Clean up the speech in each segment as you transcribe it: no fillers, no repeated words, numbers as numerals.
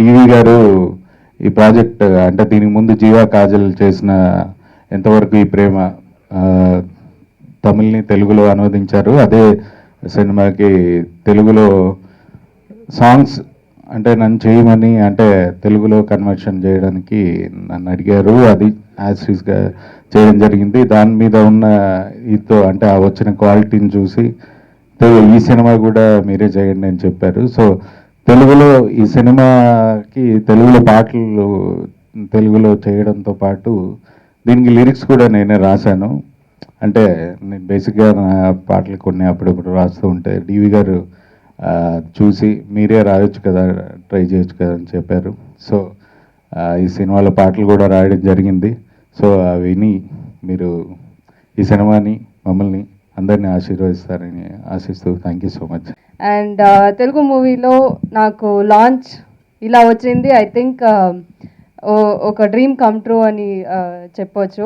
డివి గారు ఈ ప్రాజెక్ట్ అంటే దీనికి ముందు జీవా కాజల్ చేసిన ఎంతవరకు ఈ ప్రేమ తమిళ్ని తెలుగులో అనువదించారు. అదే సినిమాకి తెలుగులో సాంగ్స్ అంటే నన్ను చేయమని అంటే తెలుగులో కన్వర్షన్ చేయడానికి నన్ను అడిగారు. అది యాజ్గా చేయడం జరిగింది. దాని మీద ఉన్న ఇతో అంటే ఆ వచ్చిన క్వాలిటీని చూసి ఈ సినిమా కూడా మీరే చేయండి అని చెప్పారు. సో తెలుగులో ఈ సినిమాకి తెలుగులో పాటలు తెలుగులో చేయడంతో పాటు దీనికి లిరిక్స్ కూడా నేనే రాశాను. అంటే నేను బేసిక్గా నా పాటలు కొన్ని అప్పుడప్పుడు రాస్తూ ఉంటే డివి గారు చూసి మీరే రాయొచ్చు కదా, ట్రై చేయొచ్చు కదా అని చెప్పారు. సో ఈ సినిమాలో పాటలు కూడా రాయడం జరిగింది. సో విని మీరు ఈ సినిమాని మమ్మల్ని అందరినీ ఆశీర్వదిస్తారని ఆశిస్తూ thank you so much. And Telugu మూవీలో నాకు లాంచ్ ఇలా వచ్చింది. ఐ థింక్ ఒక డ్రీమ్ కమ్ ట్రూ అని చెప్పొచ్చు.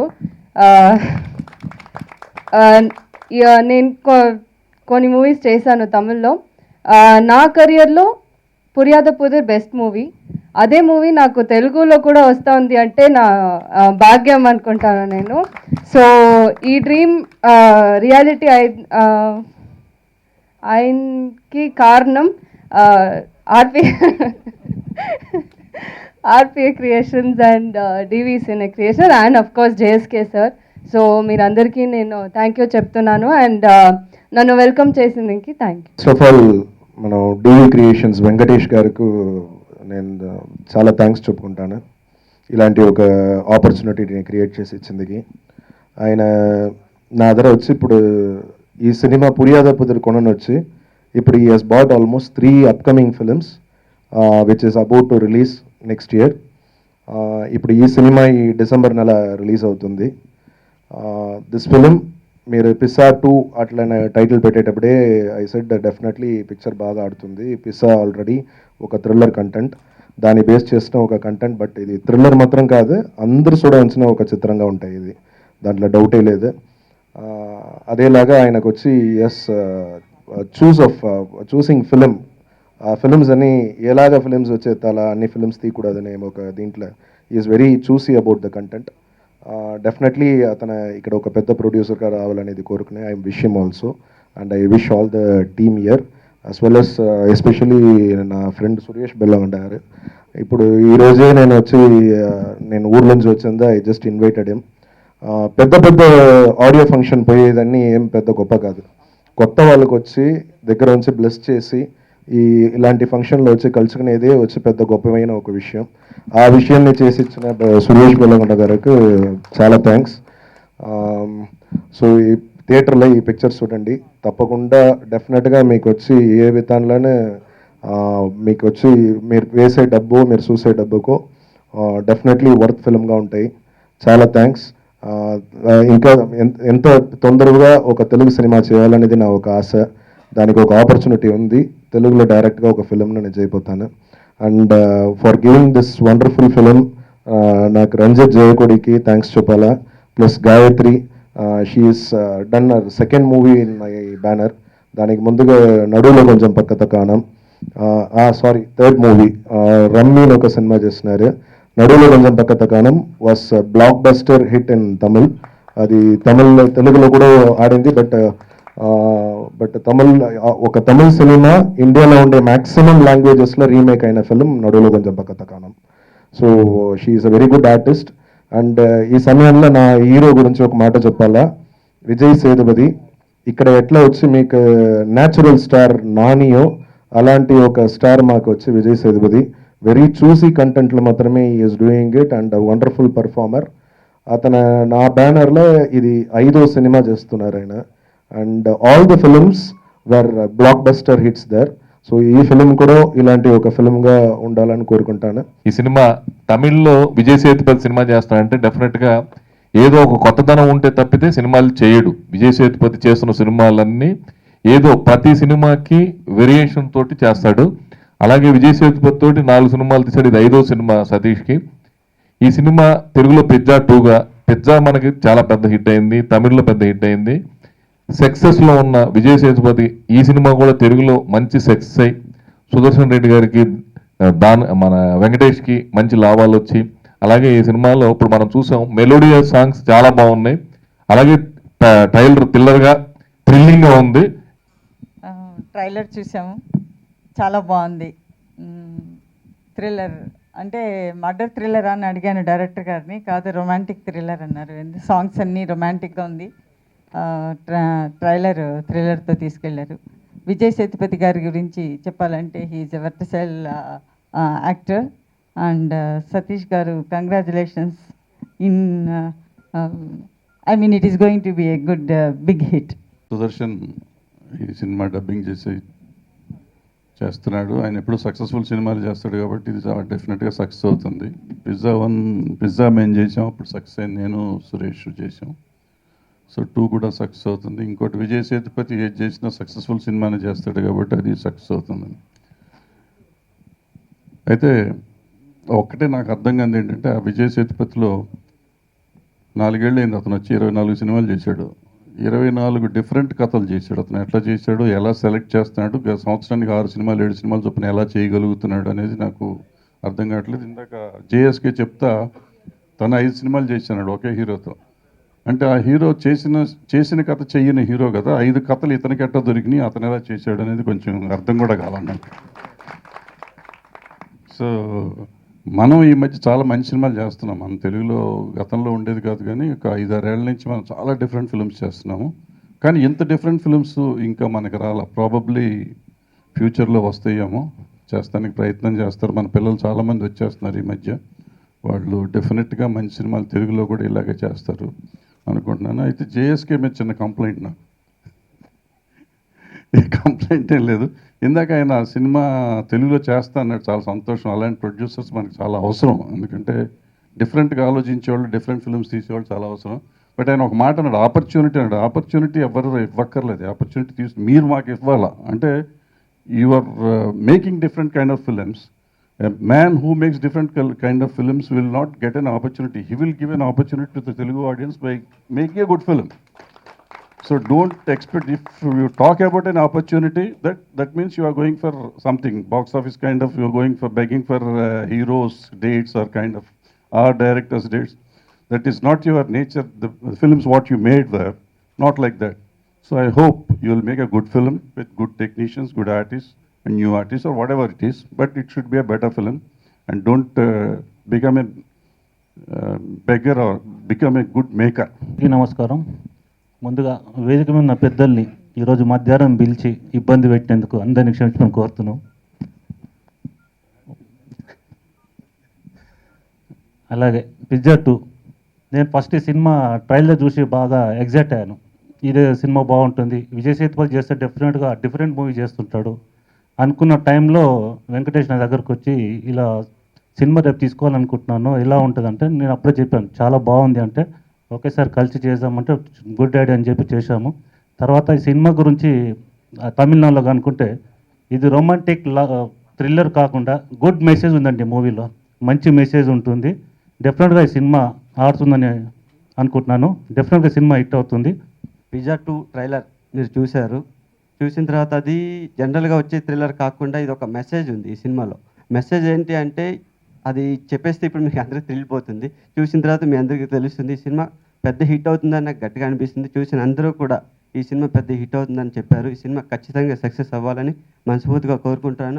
నేను కొన్ని మూవీస్ చేశాను తమిళ్లో. నా కెరియర్లో పుర్యాద పుదిర్ బెస్ట్ మూవీ. అదే మూవీ నాకు తెలుగులో కూడా వస్తుంది అంటే నా భాగ్యం అనుకుంటాను నేను. సో ఈ డ్రీమ్ రియాలిటీ ఆయనకి కారణం RPA creations and DV cine creation and of course JSK sir. So మీరందరికీ నేను థ్యాంక్ యూ చెప్తున్నాను అండ్ నన్ను వెల్కమ్ చేసిందికి thank you. First of all మనం డివి క్రియేషన్స్ వెంకటేష్ గారికి నేను చాలా థ్యాంక్స్ చెప్పుకుంటాను. ఇలాంటి ఒక ఆపర్చునిటీని క్రియేట్ చేసి ఇచ్చిందికి. ఆయన నా దగ్గర వచ్చి ఇప్పుడు ఈ సినిమా పుర్యాద పుదిర్ కొనని వచ్చి ఇప్పుడు ఈ he's bought almost 3 upcoming films which is about to release next year. ఇప్పుడు ఈ సినిమా ఈ డిసెంబర్ నెల రిలీజ్ అవుతుంది. దిస్ ఫిలిం మీరు పిస్సా 2 అట్లా టైటిల్ పెట్టేటప్పుడే ఐ సెడ్ డెఫినెట్లీ పిక్చర్ బాగా ఆడుతుంది. పిస్సా ఆల్రెడీ ఒక థ్రిల్లర్ కంటెంట్, దాన్ని బేస్ చేసిన ఒక కంటెంట్. బట్ ఇది థ్రిల్లర్ మాత్రం కాదు, అందరూ చూడవలసిన ఒక చిత్రంగా ఉంటాయి ఇది, దాంట్లో డౌటే లేదు. అదేలాగా ఆయనకు వచ్చి ఎస్ చూసింగ్ ఫిలిం ఫిలిమ్స్ అని ఎలాగ ఫిలిమ్స్ వచ్చే అలా అన్ని ఫిలిమ్స్ తీయకూడదని ఒక దీంట్లో is very choosy about the content. Definitely అతను ఇక్కడ ఒక పెద్ద ప్రొడ్యూసర్గా రావాలనేది కోరుకునే I wish him also and I wish all the team year as well as especially నా ఫ్రెండ్ సురేష్ బెల్లంగొండ గారు. ఇప్పుడు ఈరోజే నేను వచ్చి నేను ఊర్ల నుంచి వచ్చిందా ఐ జస్ట్ ఇన్వైటెడ్ హిమ్. పెద్ద పెద్ద ఆడియో ఫంక్షన్ పోయేదాన్ని ఏం పెద్ద గొప్ప కాదు, కొత్త వాళ్ళకి వచ్చి దగ్గర నుంచి బ్లెస్ చేసి ఇలాంటి ఫంక్షన్లో వచ్చి కలుసుకునేదే వచ్చి పెద్ద గొప్పమైన ఒక విషయం. ఆ విషయాన్ని చేసి ఇచ్చిన సురేష్ బెల్లంగొండ గారికి చాలా థ్యాంక్స్. సో ఈ థియేటర్లో ఈ పిక్చర్స్ చూడండి తప్పకుండా. డెఫినెట్గా మీకు వచ్చి ఏ విధానంలోనే మీకు వచ్చి మీరు వేసే డబ్బు మీరు చూసే డబ్బుకో డెఫినెట్లీ వర్త్ ఫిల్మ్గా ఉంటాయి. చాలా థ్యాంక్స్. ఇంకా ఎంత తొందరగా ఒక తెలుగు సినిమా చేయాలనేది నా ఒక ఆశ. దానికి ఒక ఆపర్చునిటీ ఉంది, తెలుగులో డైరెక్ట్గా ఒక ఫిల్మ్ను నేను చేయబోతాను. And for giving this wonderful film నాకు రంజిత్ జయకొడికి థ్యాంక్స్ చెప్పాలా, plus Gayathri. She is done second movie in my banner. దానికి ముందుగా Naduvula Konjam Pakkatha Kaanom, sorry third movie రమ్మీని ఒక సినిమా చేస్తున్నారు. Naduvula Konjam Pakkatha Kaanom was blockbuster hit in Tamil. అది తెలుగులో కూడా ఆడింది. బట్ ఒక తమిళ్ సినిమా ఇండియాలో ఉండే మ్యాక్సిమం లాంగ్వేజెస్లో రీమేక్ అయిన film Naduvula Konjam Pakkatha Kaanom. So she is a very good artist. And ఈ సమయంలో నా హీరో గురించి ఒక మాట చెప్పాలా, విజయ్ సేతుపతి. ఇక్కడ ఎట్లా వచ్చి మీకు న్యాచురల్ స్టార్ నానియో అలాంటి ఒక స్టార్ మాకు వచ్చి విజయ్ సేతుపతి. వెరీ చూసీ కంటెంట్లు మాత్రమే is doing it and wonderful performer. అతను నా బ్యానర్లో ఇది 5వ సినిమా చేస్తున్నారు ఆయన. And all the films were blockbuster hits there. So ఈ ఫిలిం కూడా ఇలాంటి ఒక ఫిలింగా ఉండాలని కోరుకుంటాను. ఈ సినిమా తమిళ్లో విజయ్ సేతుపతి సినిమా చేస్తానంటే డెఫినెట్గా ఏదో ఒక కొత్తదనం ఉంటే తప్పితే సినిమాలు చేయడు. విజయ్ సేతుపతి చేస్తున్న సినిమాలన్నీ ఏదో ప్రతి సినిమాకి వేరియేషన్ తోటి చేస్తాడు. అలాగే విజయ్ సేతుపతి తోటి 4 సినిమాలు తీశాడు, ఇది 5వ సినిమా సతీష్కి. ఈ సినిమా తెలుగులో పిజ్జా 2గా, పిజ్జా మనకి చాలా పెద్ద హిట్ అయింది, తమిళ్లో పెద్ద హిట్ అయింది. సక్సెస్లో ఉన్న విజయ్ సేతుపతి ఈ సినిమా కూడా తెలుగులో మంచి సక్సెస్ అయ్యి సుదర్శన్ రెడ్డి గారికి మన వెంకటేష్కి మంచి లాభాలు వచ్చి, అలాగే ఈ సినిమాలో ఇప్పుడు మనం చూసాం మెలోడియస్ సాంగ్స్ చాలా బాగున్నాయి, అలాగే ట్రైలర్ థ్రిల్లింగ్గా ఉంది. ట్రైలర్ చూసాము, చాలా బాగుంది. థ్రిల్లర్ అంటే మర్డర్ థ్రిల్లర్ అని అడిగాను డైరెక్టర్ గారిని, కాదు రొమాంటిక్ థ్రిల్లర్ అన్నారు. సాంగ్స్ అన్నీ రొమాంటిక్గా ఉంది. ట్రైలర్ థ్రిల్లర్తో తీసుకెళ్లారు. విజయ్ సేతుపతి గారి గురించి చెప్పాలంటే he's a versatile actor. And Sathish గారు, congratulations. I mean it is going to be a good big hit. Sudarshan ఈ సినిమా డబ్బింగ్ చేస్తున్నాడు. ఆయన ఎప్పుడు సక్సెస్ఫుల్ సినిమాలు చేస్తాడు కాబట్టి ఇది డెఫినెట్గా సక్సెస్ అవుతుంది. పిజ్జా మేము చేసాం, అప్పుడు సక్సెస్ అయింది. నేను సురేష్ చేసాం. సో 2 కూడా సక్సెస్ అవుతుంది. ఇంకోటి విజయ్ సేతుపతి ఏది చేసినా సక్సెస్ఫుల్ సినిమాని చేస్తాడు కాబట్టి అది సక్సెస్ అవుతుంది. అయితే ఒక్కటే నాకు అర్థం కాదు ఏంటంటే, ఆ విజయ్ సేతుపతిలో 4 ఏళ్ళు అయింది అతను వచ్చి 24 సినిమాలు చేశాడు. 24 డిఫరెంట్ కథలు చేశాడు. అతను ఎట్లా చేశాడు, ఎలా సెలెక్ట్ చేస్తున్నాడు, సంవత్సరానికి 6 సినిమాలు 7 సినిమాలు చొప్పున ఎలా చేయగలుగుతున్నాడు అనేది నాకు అర్థం కావట్లేదు. ఇందాక జేఎస్కే చెప్తా తను 5 సినిమాలు చేశాడు ఒకే హీరోతో. అంటే ఆ హీరో చేసిన కథ చెయ్యని హీరో కదా, 5 కథలు ఇతనికి ఎట్టా దొరికినాయి, అతను ఎలా చేశాడు అనేది కొంచెం అర్థం కూడా కావాలన్నట్టు. సో మనం ఈ మధ్య చాలా మంచి సినిమాలు చేస్తున్నాం. మన తెలుగులో గతంలో ఉండేది కాదు, కానీ ఒక 5-6 ఏళ్ళ నుంచి మనం చాలా డిఫరెంట్ ఫిల్మ్స్ చేస్తున్నాము. కానీ ఇంత డిఫరెంట్ ఫిల్మ్స్ ఇంకా మనకు రాలా. ప్రాబబ్లీ ఫ్యూచర్లో వస్తాయేమో, చేస్తానికి ప్రయత్నం చేస్తారు. మన పిల్లలు చాలామంది వచ్చేస్తున్నారు ఈ మధ్య. వాళ్ళు డెఫినెట్గా మంచి సినిమాలు తెలుగులో కూడా ఇలాగే చేస్తారు అనుకుంటున్నాను. అయితే జేఎస్కే మీద చిన్న కంప్లైంట్, నాకు ఏ కంప్లైంట్ ఏం లేదు. ఇందాక ఆయన సినిమా తెలుగులో చేస్తా అన్నాడు, చాలా సంతోషం. అలాంటి ప్రొడ్యూసర్స్ మనకు చాలా అవసరం. ఎందుకంటే డిఫరెంట్గా ఆలోచించేవాళ్ళు, డిఫరెంట్ ఫిల్మ్స్ తీసేవాళ్ళు చాలా అవసరం. బట్ ఆయన ఒక మాట అన్నాడు, ఆపర్చునిటీ అన్నాడు. ఆపర్చునిటీ ఎవరు ఇవ్వక్కర్లేదు, ఆపర్చునిటీ మీరు మాకు ఇవ్వాలా. అంటే you are making different kind of films. A man who makes different kind of films will not get an opportunity. He will give an opportunity to the Telugu audience by making a good film. So don't expect, if you talk about an opportunity, that means you are going for something, box office kind of, you are going for begging for heroes dates or kind of, or directors dates. That is not your nature. The films what you made were not like that. So I hope you will make a good film with good technicians, good artists, and new artists or whatever it is, but it should be a better film. And don't become a beggar or become a good maker. నమస్కారం. ముందుగా వేదిక మీద ఉన్న పెద్దల్ని ఈరోజు మధ్యాహ్నం పిలిచి ఇబ్బంది పెట్టినందుకు అందరినీ క్షమించమని కోరుతున్నాం. అలాగే పిజ్జా 2 నేను ఫస్ట్ ఈ సినిమా ట్రైలర్ చూసి బాగా ఎగ్జైట్ అయ్యాను. ఇదే సినిమా బాగుంటుంది, విజయ్ సేతుపతి చేస్తే డెఫినెట్గా డిఫరెంట్ మూవీ చేస్తుంటాడు అనుకున్న టైంలో వెంకటేష్ నా దగ్గరకు వచ్చి ఇలా సినిమా రేపు తీసుకోవాలనుకుంటున్నాను, ఎలా ఉంటుందంటే నేను అప్పుడే చెప్పాను చాలా బాగుంది అంటే, ఒకేసారి కలిసి చేద్దామంటే గుడ్ ఐడియా అని చెప్పి చేశాము. తర్వాత ఈ సినిమా గురించి తమిళనాడులో అనుకుంటే ఇది రొమాంటిక్ థ్రిల్లర్ కాకుండా గుడ్ మెసేజ్ ఉందండి మూవీలో, మంచి మెసేజ్ ఉంటుంది. డెఫినెట్గా ఈ సినిమా ఆడుతుందని అనుకుంటున్నాను. డెఫినెట్గా సినిమా హిట్ అవుతుంది. పిజ్జా 2 ట్రైలర్ మీరు చూశారు. చూసిన తర్వాత అది జనరల్గా వచ్చే థ్రిల్లర్ కాకుండా ఇది ఒక మెసేజ్ ఉంది ఈ సినిమాలో. మెసేజ్ ఏంటి అంటే, అది చెప్పేస్తే ఇప్పుడు మీకు అందరికీ తెలిసిపోతుంది. చూసిన తర్వాత మీ అందరికీ తెలుస్తుంది. ఈ సినిమా పెద్ద హిట్ అవుతుందని నాకు గట్టిగా అనిపిస్తుంది. చూసిన అందరూ కూడా ఈ సినిమా పెద్ద హిట్ అవుతుందని చెప్పారు. ఈ సినిమా ఖచ్చితంగా సక్సెస్ అవ్వాలని మనస్ఫూర్తిగా కోరుకుంటున్నాను.